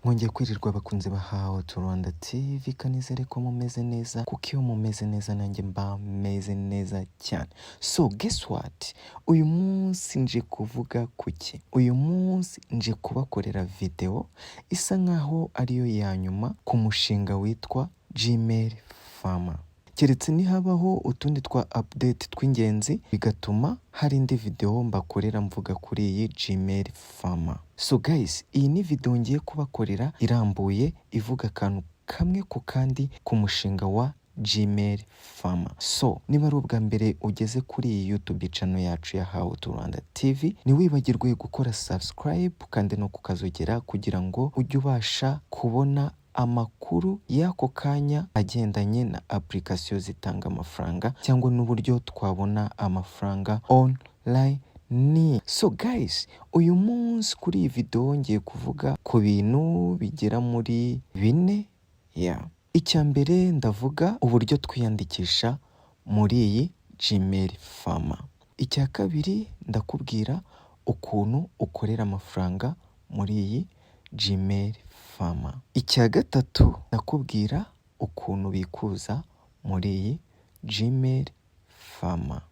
Mwongeye kwirirwa bakunze bahawe Rwanda TV kanizere ko mumeze neza kuko iyo mumeze neza nanjye mba meze neza cyane. So guess what? Uyu munsi nje kuvuga kuki? Uyu munsi nje kubakorera video isa nkaho ariyo ya nyuma ku mushinga witwa Gmail Farmer. Keretse nihabaho utundi twa update tw'ingenzi bigatuma hari indi video mbakorera mvuga kuri iyi Gmail Farmer. So guys, iyi ni video ngiye kubakorera irambuye ivuga akantu kamwe ku kandi ku mushinga wa Gmail Farmer. So niba ari ubwa mbere ugeze kuri iyi YouTube channel yacu ya How to Rwanda TV, ntiwibagirwe gukora subscribe kandi no kukazogera kugira ngo ujye ubasha kubona amakuru y'ako kanya agendanye na application zitanga amafaranga cyangwa n'uburyo twabona amafaranga online. So guys, uyu munsi kuri iyi video ngiye kuvuga ku bintu bigera muri 4. Icya mbere ndavuga uburyo twiyandikisha muri iyi Gmail Farmer. Icya kabiri ndakubwira ukuntu ukorera amafaranga muri iyi Gmail Farmer. Icya gatatu ndakubwira ukuntu bikuza muri iyi Gmail Farmer.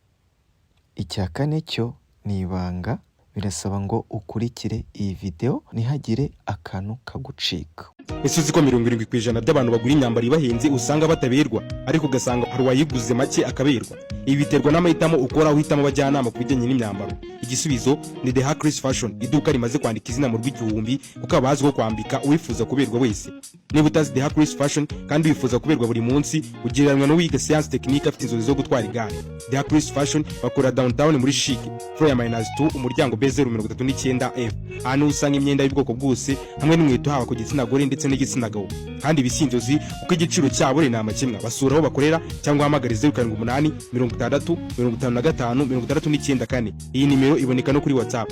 Icya kane cyo ni ibanga, birasaba ngo ukurikire iyi video ntihagire akantu kagucika. Ese uzi ko 70% by'abantu bagura imyambaro ibahenze usanga bataberwa, ariko ugasanga hari uwayiguze make akaberwa. Ibi biterwa n'amahitamo ukora uhitamo abajyanama ku bijyanye n'imyambaro. Igisubizo ni The Hackers Fashion, iduka rimaze kwandika izina mu rw'igihumbi kuko abazwiho kwambika uwifuza kuberwa wese. Niba utazi The Hackers Fashion kandi wifuza kuberwa buri munsi, ugereranywa no wiga science technique afite inzozi zo gutwara igare. The Hackers Fashion bakora downtown muri Chic, floor ya -2, umuryango B039F. Hano usanga imyenda y'ubwoko bwose hamwe n'inkweto haba ku gitsina gore ndetse n'igitsina gabo. Kandi bisinzozi uko igiciro cyabo ari namakemwa. Basura aho bakorera cyangwa hamagara 078 60 55 69. Iyi nimero iboneka no kuri WhatsApp.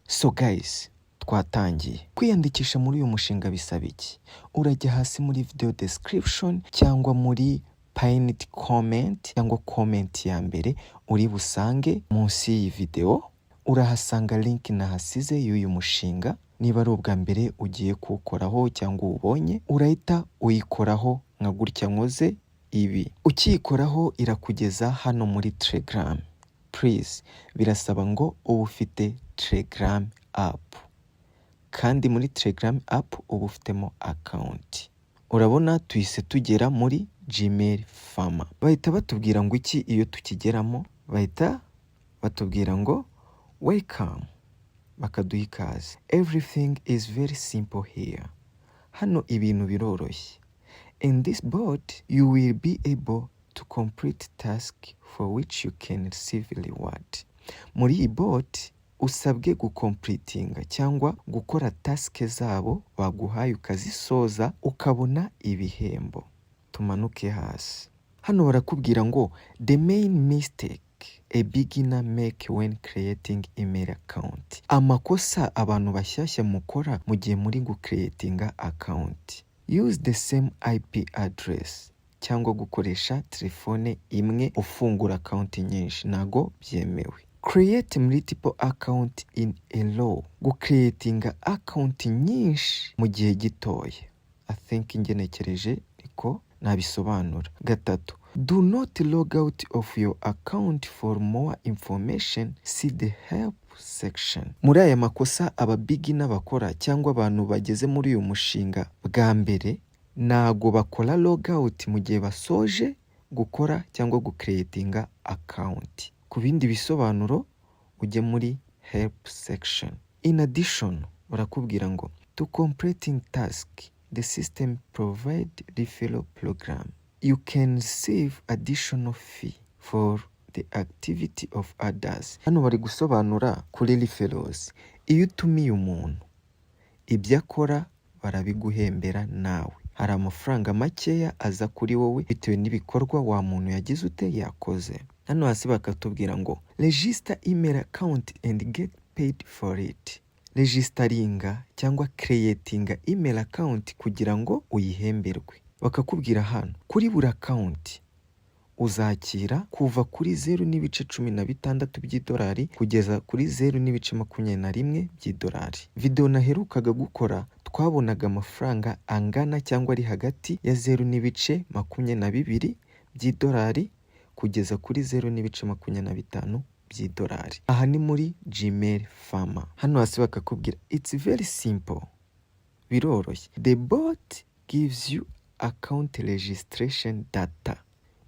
So guys, twatangiye. Kwiyandikisha muri uyu mushinga bisaba iki? Urajya hasi muri video description cyangwa muri pinned comment cyangwa comment ya mbere uri busange munsi y'iyi video. Urahasanga link nahasize y'uyu mushinga. Niba ari ubwa mbere ugiye kuwukoraho cyangwa ubonye, urahita uyikoraho nka gutya nkoze ibi. Ukiyikoraho irakugeza hano muri Telegram. Please, birasaba ngo uba ufite Telegram app. Kandi muri Telegram app uba ufitemo account. Urabona tuhise tugera muri Gmail Farmer. Bahita batubwira ngo iki iyo tukigeramo? Bahita batubwira ngo welcome. Bakaduha ikaze. Everything is very simple here. Hano ibintu biroroshye. In this board, you will be able to complete tasks for which you can receive reward. Muri iyi board usabwe gucompletinga cyangwa gukora task zabo baguhaye ukazisoza ukabona ibihembo. Tumanuke hasi. Hano barakubwira ngo the main mistake a beginner make when creating email account. Amakosa abantu bashyashya mukora mu gihe muri creatinga account. Use the same IP address cyangwa gukoresha telefone imwe ufungura account nyinshi nago byemewe. Create multiple account in a row. Creatinga account nyinshi mu gihe gitoya. I think ingenekereje niko nabisobanura. Gatatu, do not log out of your account. For more information, see the help section. Muri aya makosa aba beginner bakora cyangwa abantu bageze muri uyu mushinga bwa mbere, nago bakora log out mu gihe basoje gukora cyangwa gucreatinga account. Ku bindi bisobanuro ujye muri help section. In addition, barakubwira ngo to completing task, the system provide referral program. You can receive additional fee for the activity of others. Hano bari gusobanura kuri referrals. Iyo utumiye umuntu ibyo akora barabiguhembera nawe. Hari amafaranga makeya aza kuri wowe bitewe n'ibikorwa wa muntu yagize ute yakoze. Hano hasi bakatubwira ngo register email account and get paid for it. Registeringa cyangwa creatinga email account kugira ngo uyihemberwe. Bakakubwira hano kuri buri account uzakira kuva kuri 0.16 by'idolari kugeza kuri 0.21 by'idolari. Video naherukaga gukora twabonaga amafaranga angana cyangwa ari hagati ya 0.22 by'idolari kugeza kuri 0.25 by'idolari. Aha ni muri Gmail Farmer. Hano hasi bakakubwira it's very simple, biroroshye. The bot gives you account registration data.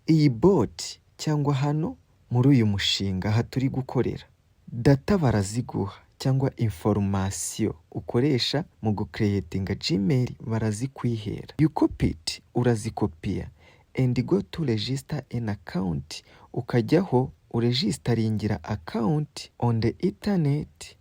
Iyi bot cyangwa hano muri uyu mushinga aha turi gukorera, data baraziguha cyangwa information ukoresha mu gucreatinga Gmail barazikwihera. You copy it, urazikopiya and go to register an account, ukajyaho uregistaringira account on the internet,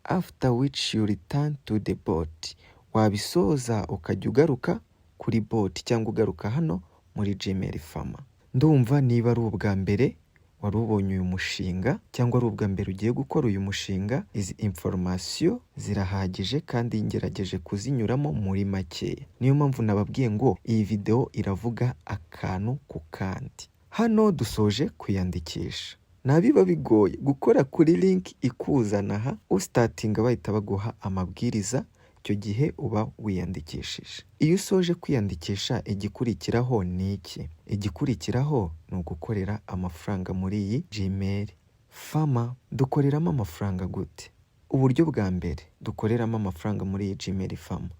after which you return to the bot. Wabisoza ukajya ugaruka kuri bot cyangwa ugaruka hano muri Gmail Farmer. Ndumva niba ari ubwa mbere wari ubonye uyu mushinga cyangwa ari ubwa mbere ugiye gukora uyu mushinga, izi information zirahagije kandi ngerageje kuzinyuramo muri make. Niyo mpamvu nababwiye ngo iyi video iravuga akantu ku kandi. Hano dusoje kwiyandikisha. Nabiba bigoye gukora kuri link ikuzana aha, ustartinga bahita baguha amabwiriza, icyo gihe uba wiyandikishije. Iyo usoje kwiyandikisha igikurikiraho ni iki? Igikurikiraho ni ugukorera amafaranga muri iyi Gmail Farmer. Dukoreramo amafaranga gute? Uburyo bwa mbere dukoreramo amafaranga muri iyi Gmail Farmer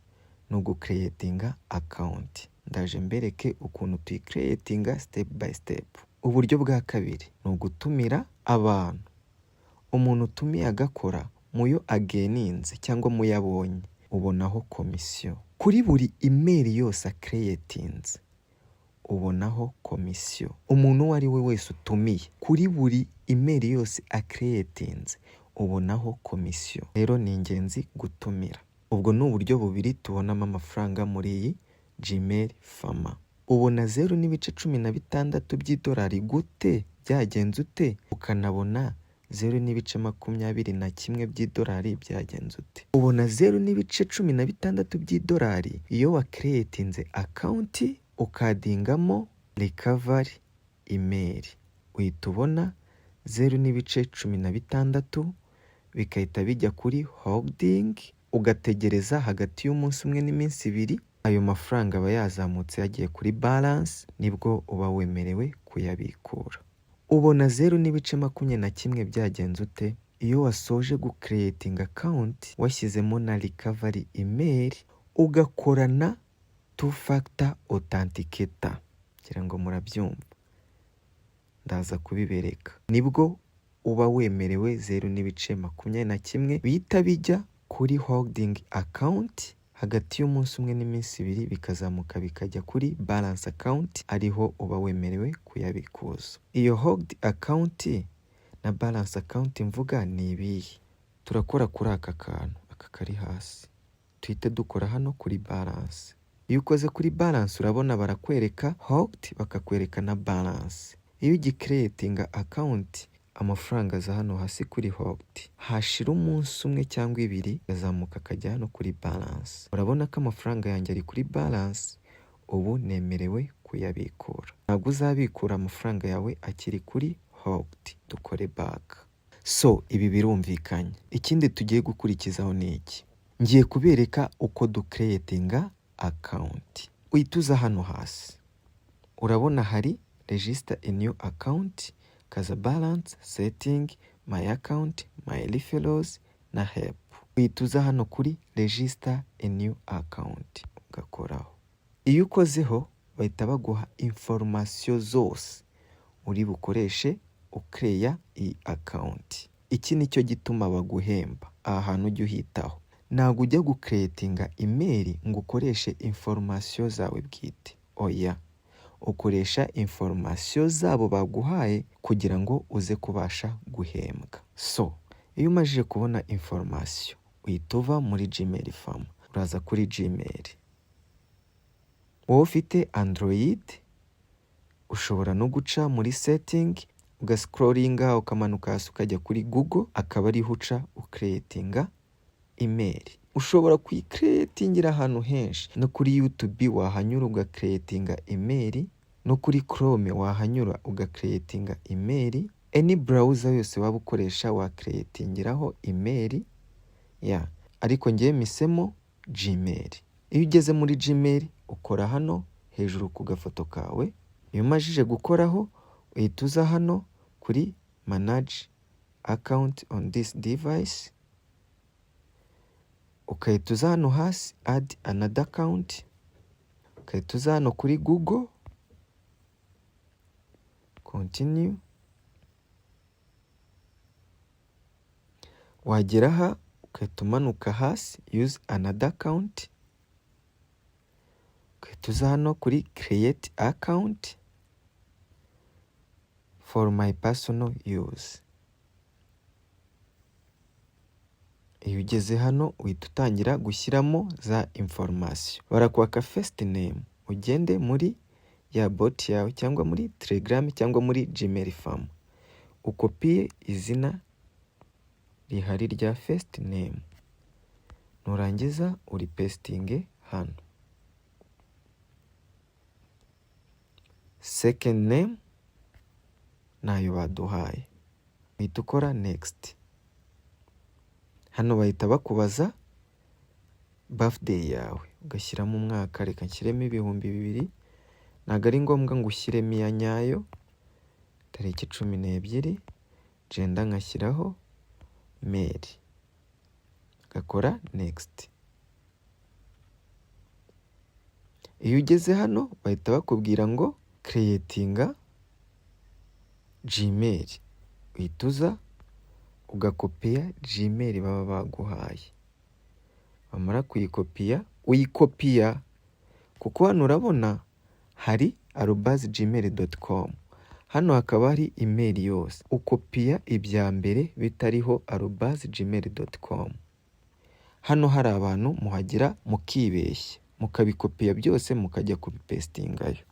ni ugucreatinga account. Ndaje mbereke ukuntu tuyicreatinga step by step. Uburyo bwa kabiri ni ugutumira abantu. Umuntu utumiye agakora muyo ageninze cyangwa muyabonye ubonaho komisiyo. Kuri buri email yose acreatinze ubonaho komisiyo. Umuntu uwo ari we wese utumiye kuri buri email yose acreatinze ubonaho komisiyo. Rero ni ingenzi gutumira. Ubwo ni uburyo bubiri tubonamo amafaranga muri iyi Gmail Farmer. Ubona 0.16 by'idolari gute? Byagenze ute? Ukanabona 0.21 by'idolari byagenze ute? Ubona 0.16 by'idolari iyo wa creatinze account ukadingamo recovery email, uhita ubona 0.16 bikahita bijya kuri holding, ugategereza hagati y'umunsi umwe n'iminsi ibiri. Ayo mafaranga aba yazamutse yagiye kuri balance, nibwo uba wemerewe kuyabikura. Ubona 0.21 byagenze ute? Iyo wasoje gucreating account washyizemo na recovery email ugakorana two factor authenticator. Kira ngo murabyumva, ndaza kubibereka. Nibwo uba wemerewe 0.21 bihita bijya kuri holding account, hagati y'umunsi umwe n'iminsi ibiri bikazamuka bikajya kuri balance account, ariho uba wemerewe kuyabikuza. Iyo hold account na balance account mvuga ni ibihe. Turakora kuri aka kantu, aka kari hasi, tuhite dukora hano kuri balance. Iyo ukoze kuri balance urabona barakwereka hold bakakwereka na balance. Iyo ugicreatinga account amafaranga za hano hasi kuri hold, hashira umunsi umwe cyangwa ibiri yazamuka akajya hano kuri balance. Urabona ko amafaranga yanjye ari kuri balance, ubu nemerewe kuyabikura. Ntabwo uzabikura amafaranga yawe akiri kuri hold. Dukore back. So ibi birumvikanye. Ikindi tugiye gukurikizaho ni iki? Ngiye kubereka uko ducreatinga account. Uhituza hano hasi, urabona hari register a new account, kaza balance, setting, my account, my referrals na help. Uhituza hano kuri register a new account ugakoraho. Iyo ukozeho bahita baguha information zose uri bukoreshe ukreya iyi account. Iki nicyo gituma baguhemba. Aha hantu ujya uhitaho. Ntabwo ujya gucreatinga email ngo ukoreshe information zawe bwite. Oya, ukoresha information zabo baguhaye kugira ngo uze kubasha guhembwa. So iyo umajije kubona information uhita uva muri Gmail Farmer uraza kuri Gmail. Wowe ufite Android ushobora no guca muri setting ugascrollinga ukamanuka hasi ukajya kuri Google, akaba ari huca ucreatinga email. Ushobora kuyicreatingira ahantu henshi, no kuri YouTube wahanyura ugacreatinga email, no kuri Chrome wahanyura ugacreatinga email. Any browser yose waba ukoresha wa creatingiraho email. Ariko ngiye misemo Gmail. Iyo ugeze muri Gmail ukora hano hejuru ku gafoto kawe, iyo umajije gukoraho uhita uza hano kuri manage account on this device, ukahita uza hano hasi add another account, ukahita uza hano kuri Google, continue, wagera aha ukahita umanuka hasi use another account, ukahita uza hano kuri create account for my personal use. Iyo ugeze hano uhita utangira gushyiramo za information. Barakwaka first name, ugende muri ya bot yawe cyangwa muri Telegram cyangwa muri Gmail farm, ukopiye izina rihari rya first name, nurangiza uri pasting hano. Second name nayo baduhaye, uhita ukora next. Hano bahita bakubaza birthday yawe, ugashyiramo umwaka, reka nshyiremo 2000, ntabwo ari ngombwa ngo ushyiremo iya nyayo, tariki 12, gender ngashyiraho male, gakora next. Iyo ugeze hano bahita bakubwira ngo creating Gmail, uhita uza ugakopiya Gmail baba baguhaye, bamara kuyikopiya uyikopiya, kuko hano urabona hari @gmail.com, hano hakaba hari email yose, ukopiya ibya mbere bitariho @gmail.com. Hano hari abantu muhagira mukibeshya mukabikopiya byose mukajya kubipestingayo.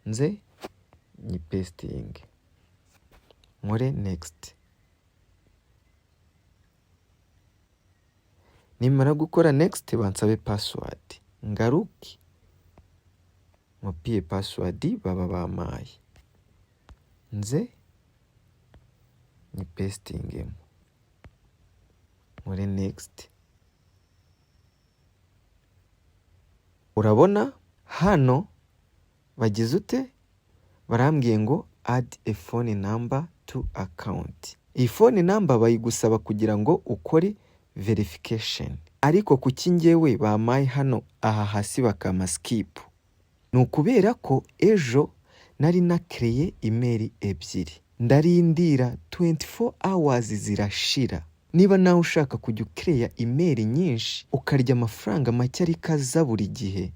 Nze ni pasting, nkore next. Nimara gukora next bansabe password, ngaruke mupiye password baba bamaye, nze ni pasting, nkore next. Urabona hano bagize ute, barambwiye ngo add a phone number to account. Iyi phone number bayigusaba kugira ngo ukore verification, ariko kuki njyewe bamaye hano aha hasi bakama skip, ni ukubera ko ejo nari na kreye email ebyiri, ndarindira 24 hours zirashira. Niba nawe ushaka kujya ukreya email nyinshi ukarya amafaranga make ariko aza buri gihe,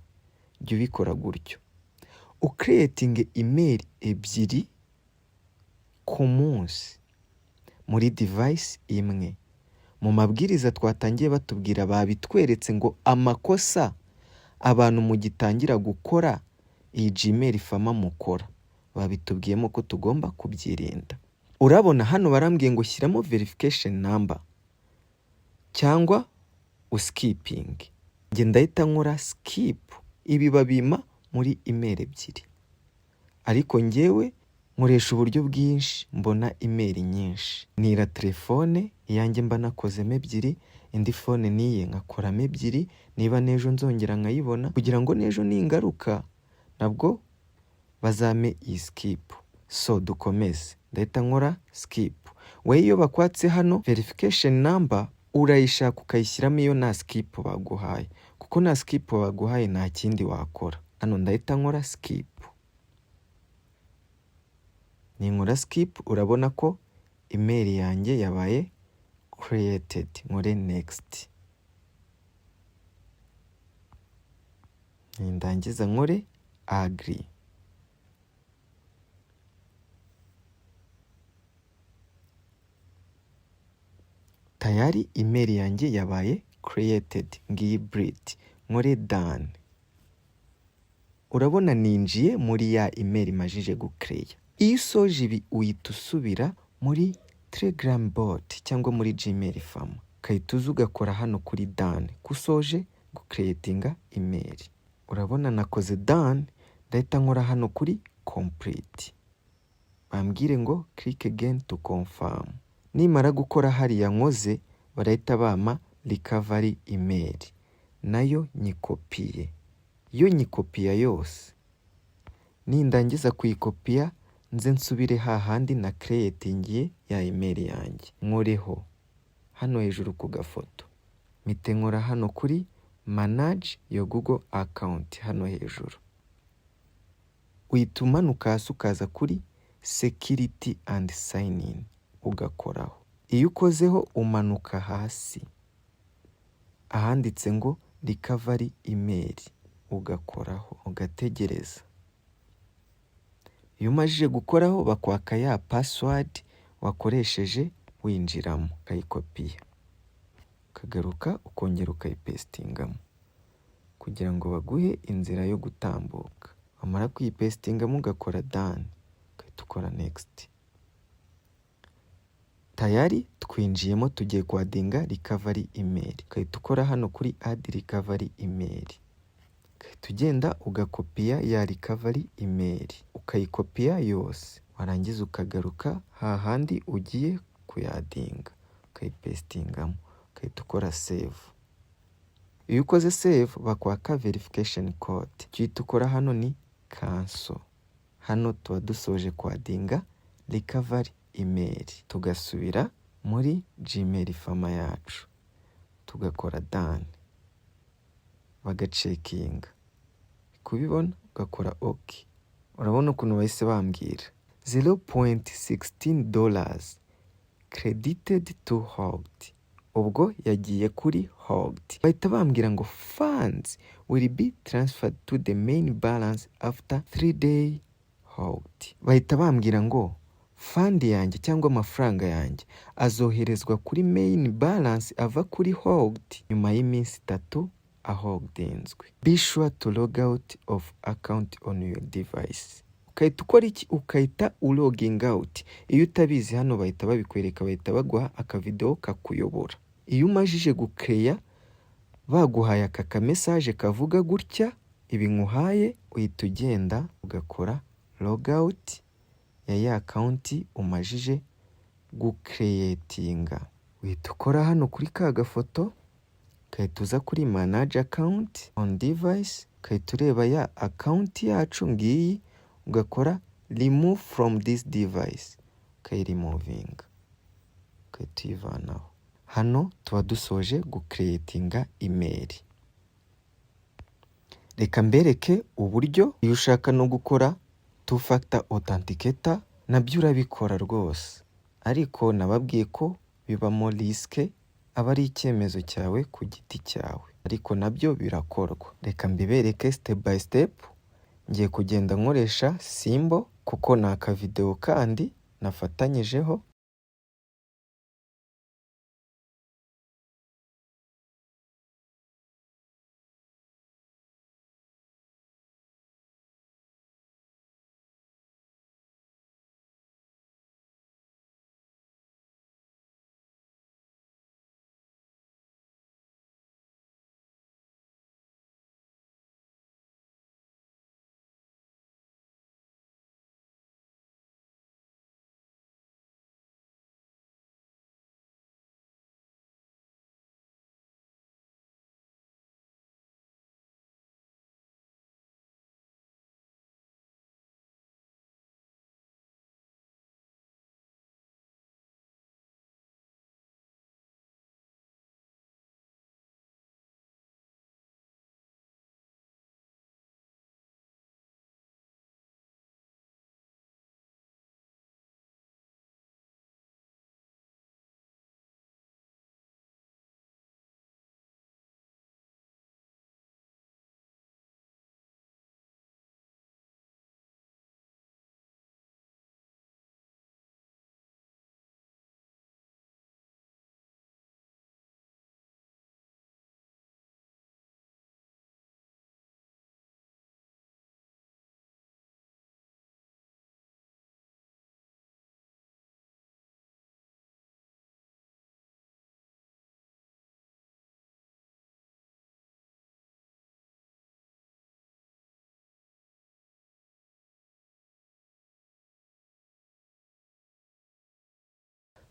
jya ubikora gutyo, ucreating email ebyiri ku munsi muri device imwe. Mu mabwiriza twatangiye batubwira babitweretse ngo amakosa abantu mugitangira gukora iyi Gmail fama mukora, babitubwiyemo ko tugomba kubyirinda. Urabona hano barambwiye ngo shyiramo verification number cyangwa uskiping, nge ndahita nkora skip. Ibi babima muri email ebyiri, ariko njyewe nkoresha uburyo bwinshi, mbona email nyinshi, nira telefone yanjye mba nakozemo ebyiri, indi phone niye nkakoramo ebyiri, niba nejo nzongera nkayibona kugira ngo nejo ningaruka nabwo bazame iyi skip. So dukomeze, ndahita nkora skip. We iyo bakwatse hano verification number urayishaka ukayishyiramo iyo na skip baguhaye, kuko na skip baguhaye nta kindi wakora. Hano ndahita nkora skip. Ninkora skip urabona ko email yanjye yabaye created, nkore next. Ndangiza nkore agree. Tayari email yanjye yabaye created, ngiyi Brit, nkore done. Urabona ninjiye muri ya email majije gucreya. Iyo usoje ibi uhita usubira muri Telegram bot cyangwa muri Gmail farm, ukahita uza ugakora hano kuri done, kusoje gucreatinga email. Urabona nakoze done, ndahita nkora hano kuri complete, bambwire ngo click again to confirm. Nimara gukora hariya nkoze barahita bampa recovery email, nayo nyikopiye. Iyo nyikopiya yose, nindangiza kuyikopiya nze nsubire hahandi na creatingiye ya email yanjye, nkoreho hano hejuru ku gafoto, mpite nkora hano kuri manage your Google account hano hejuru, uhita umanuka hasi ukaza kuri security and sign in ugakoraho. Iyo ukozeho umanuka hasi ahanditse ngo recovery email ugakoraho ugategereza. Iyo umajije gukoraho bakwaka ya password wakoresheje winjiramo, ukayikopiya ukagaruka ukongera ukayipestingamo kugira ngo baguhe inzira yo gutambuka. Wamara kuyipestingamo ugakora done, ugahita ukora next. Tayari twinjiyemo, tugiye kwadinga recovery email, ugahita ukora hano kuri add recovery email, ugahita ugenda ugakopiya ya recovery email ukayikopiya yose, warangiza ukagaruka hahandi ugiye kuyadinga ukayipestingamo, ugahita ukora save. Iyo ukoze save bakwaka verification code, ugahita ukora hano ni cancel. Hano tuba dusoje kwadinga recovery email, tugasubira muri Gmail fama yacu tugakora done, bagacekinga, kubibona ugakora OK. Urabona ukuntu bahise bambwira $0.16 credited to Hogged. Ubwo yagiye kuri Hogged. Bahita bambwira ngo funds will be transferred to the main balance after 3-day Hogged. Bahita bambwira ngo fund yanjye cyangwa amafaranga yanjye azoherezwa kuri main balance ava kuri Hogged nyuma y'iminsi 3 ahoggedenzwe. Be sure to log out of account on your device. Ukahita ukora iki? Ukahita ulogging out. Iyo utabizi hano bahita babikwereka, bahita baguha akavideo kakuyobora. Iyo umajije gukeya baguhaye aka message kavuga gutya, ibi nkuhaye, uhita ugenda ugakora logout ya account umajije gucreatinga. Uhita ukora hano kuri ka gafoto, ukahita uza kuri manage account on device, ukahita ureba ya account yacu ngiyi, ugakora remove from this device, ukayirimuvinga, ukahita uyivanaho. Hano tuba dusoje gucreatinga email. Reka mbereke uburyo iyo ushaka no gukora two-factor authenticator nabyo urabikora rwose, ariko nababwiye ko bibamo risque, aba ari icyemezo cyawe ku giti cyawe, ariko nabyo birakorwa. Reka mbibereke step by step. Ngiye kugenda nkoresha Simbo kuko ni akavideo kandi nafatanyijeho.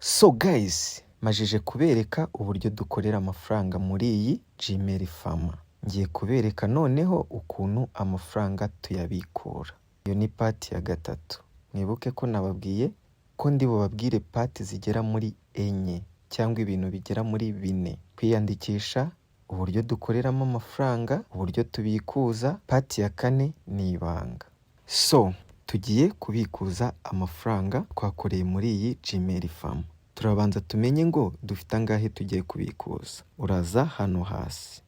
So guys, Majije kubereka uburyo dukorera amafaranga muri iyi Gmail Farmer. Ngiye kubereka noneho ukuntu amafaranga tuyabikura. Iyo ni pati ya gatatu. Mwibuke ko nababwiye ko ndi bubabwire pati zigera muri enye cyangwa ibintu bigera muri 4. Kwiyandikisha, uburyo dukoreramo amafaranga, uburyo tubikuza, pati ya 4 ni ibanga. So, tugiye kubikuza amafaranga twakoreye muri iyi Gmail Farmer. Turabanza tumenye ngo dufite angahe tugiye kubikuza. Uraza hano hasi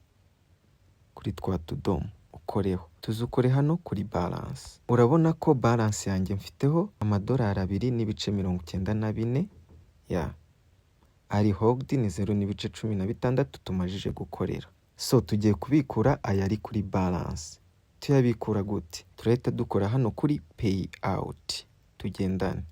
kuri twa tudomo ukoreho, tuzukore hano kuri balance. Urabona ko balance yanjye mfiteho $2.94 ya ari hogged ni 0.16 tumajije gukorera. So tugiye kubikura aya ari kuri balance. Tuyabikura gute? Turahita dukora hano kuri payout. Tugendane.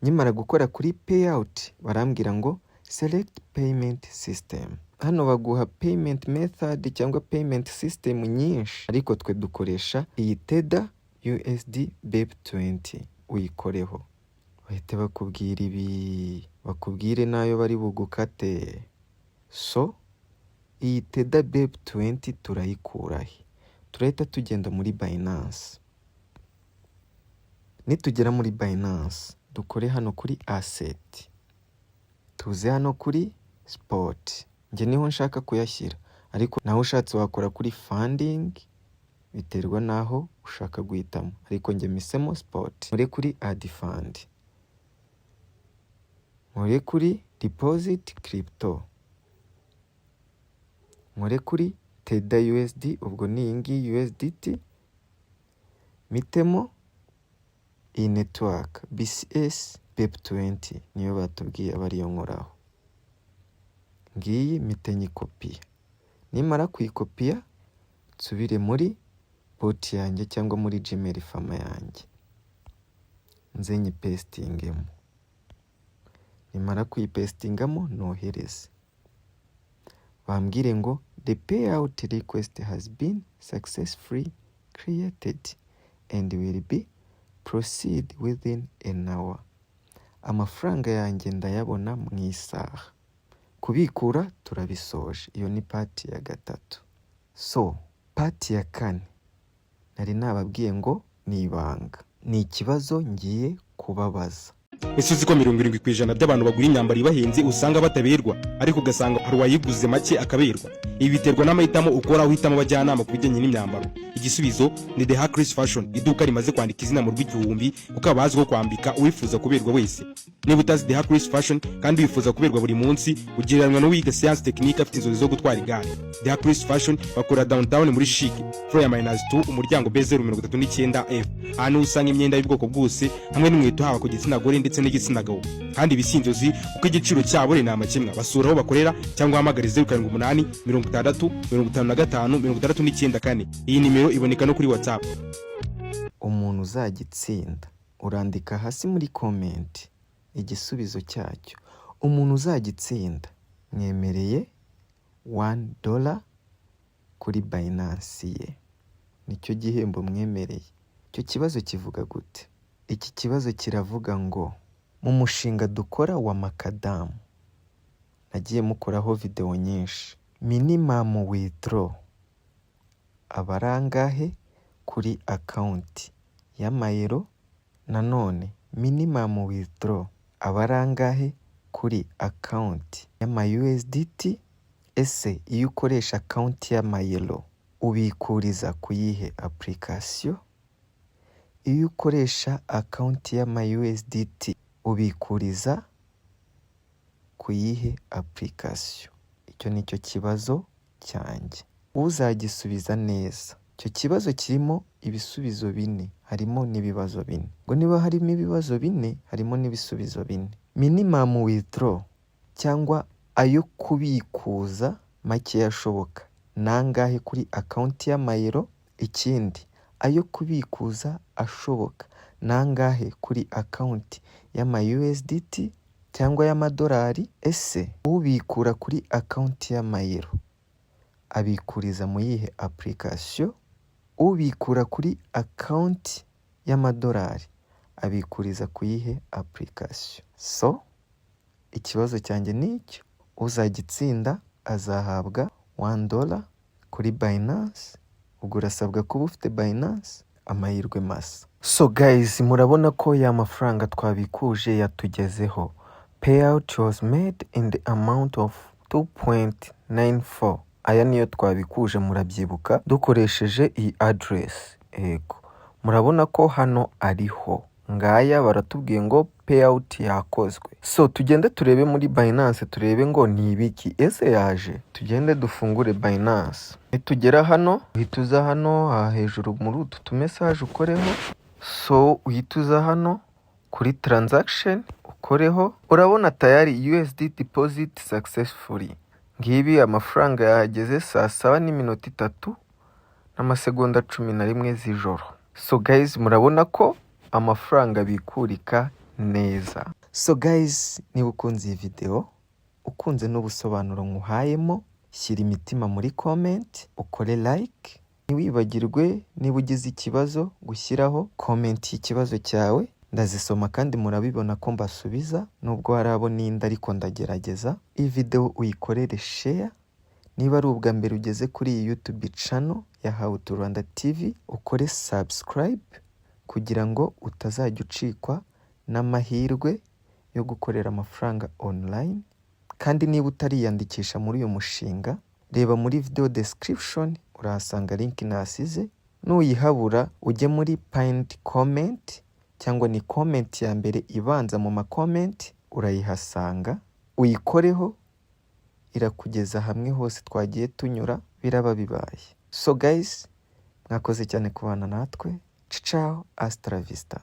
Nyimara gukora kuri payout barambwira ngo select payment system. Hano baguha payment method cyangwa payment system nyinshi, ariko twe dukoresha iyi Tether USD BEP20. Uyikoreho bahite bakubwira ibi, bakubwire nayo bari bugukate. So iyi Tether BEP20 turayikurahe? Turahita tugenda muri Binance. Nitugera muri Binance dukore hano kuri asset, tuze hano kuri spot. Nge niho nshaka kuyashyira, ariko naho ushatse wakora kuri funding, biterwa naho ushaka guhitamo, ariko nge misemo spot. Muri kuri add fund, muri kuri deposit crypto, muri kuri Tether USD, ubwo ni ingi USDT, mitemo iyi network BCS BEP20 niyo batubwiye bariyo nkoraho. Ngiyi mitenye kopi. Nimara kuyikopiya nsubire muri bot yanjye cyangwa muri Gmail Farmer yanjye, nze nyipestingemo. Nimara kuyipestingamo nohereze, bambwire ngo the payout request has been successfully created and will be proceed within an hour. Amafaranga yanjye ndayabona mu isaha. Kubikura turabisoje. Iyo ni pati ya gatatu. So pati ya 4 nari nababwiye ngo ni ibanga. Ni ikibazo ngiye kubabaza. Ese uzi ko 70% by'abantu bagura imyambaro ibahenze usanga bataberwa, ariko ugasanga hari uwayiguze make akaberwa? Ibi biterwa n'amahitamo ukora uhitamo abajyanama ku bijyanye n'imyambaro. Igisubizo ni The Hackers Fashion, iduka rimaze kwandika izina mu rw'igihumbi kuko abazi ko kwambika uwifuza kuberwa wese. Niba utazi The Hackers Fashion kandi wifuza kuberwa buri munsi, ugereranywa n'uwiga science technique afite inzozi zo gutwara igare. The Hackers Fashion bakora downtown muri Chic, floor ya -2, umuryango B039F. Hano usanga imyenda y'ubwoko bwose hamwe n'inkweto haba ku gitsina gore ndetse n'igitsina gabo. Kandi ibisinzozi uko igiciro cyabo ni amakemwa. Basura aho bakorera cyangwa hamagara 078 60 55 69. Iyi nimero iboneka no kuri WhatsApp. Umuntu uzagitsinda urandika hasi muri comment igisubizo cyacyo. Umuntu uzagitsinda mwemereye $1 kuri Binance ye. Nicyo gihembo mwemereye. Icyo kibazo kivuga gute? Iki kibazo kiravuga ngo mu mushinga dukora wa Makadamu, nagiye mukoraho video nyinshi, minimum withdraw abarangahe kuri account y'amayero, nanone minimum withdraw abarangahe kuri account y'ama USDT. Ese iyo ukoresha account y'amayero ubikuriza kuyihe application? Iyo ukoresha account y'ama USDT ubikuriza kuyihe application? Icyo nicyo kibazo cyanjye. Uzagisubiza neza. Icyo kibazo kirimo ibisubizo 4, harimo n'ibibazo 4. Ngo niba harimo ibibazo 4, harimo n'ibisubizo 4. Minimum withdraw cyangwa ayo kubikuza make yashoboka nangahe kuri account y'amayero? Ikindi, ayo kubikuza ashoboka nangahe kuri account y'ama USDT cyangwa y'amadolari? Ese ubikura kuri account y'amayero abikuriza mu yihe application? Ubikura kuri account y'amadolari abikuriza kuyihe application? So ikibazo cyanjye ni icyo, uzagitsinda azahabwa $1 kuri Binance. Ubwo urasabwa kuba ufite Binance, amahirwe masa. So guys, murabona ko ya mafaranga twabikuje yatugezeho. Payout was made in the amount of 2.94. Aya niyo twabikuje, murabyibuka, dukoresheje iyi address. Ego, murabona ko hano ariho. Ngaya baratubwiye ngo payout yakozwe. So tugende turebe muri Binance, turebe ngo ni ibiki. Ese yaje? Tugende dufungure Binance. Nitugera hano, uhita uza hano hejuru muri utu tumessage ukoreho. So uhita uza hano kuri transaction ukoreho. Urabona tayari USD deposit successfully. Ngibi amafaranga yahageze saa 7:03 n'amasegonda 11 z'ijoro. So guys, murabona ko amafaranga bikurika neza. So guys, niba ukunze iyi video, ukunze n'ubusobanuro nkuhayemo, shyira imitima muri comment, ukore like. Ntiwibagirwe niba ugize ikibazo gushyiraho comment y'ikibazo cyawe, ndazisoma kandi murabibona ko mbasubiza, nubwo hari abo ninda ariko ndagerageza. Iyi video uyikorere share. Niba ari ubwa mbere ugeze kuri iyi YouTube channel ya How to Rwanda TV, ukore subscribe kugira ngo utazajya ucikwa n'amahirwe yo gukorera amafaranga online. Kandi niba utariyandikisha muri uyu mushinga, reba muri video description urahasanga link nasize. Nuyihabura ujye muri pinned comment, cyangwa ni comment ya mbere ibanza mu comment, urayihasanga uyikoreho, irakugeza hamwe hose twagiye tunyura, biraba bibaye. So guys, mwakoze cyane kubana natwe. Ciao, hasta la vista.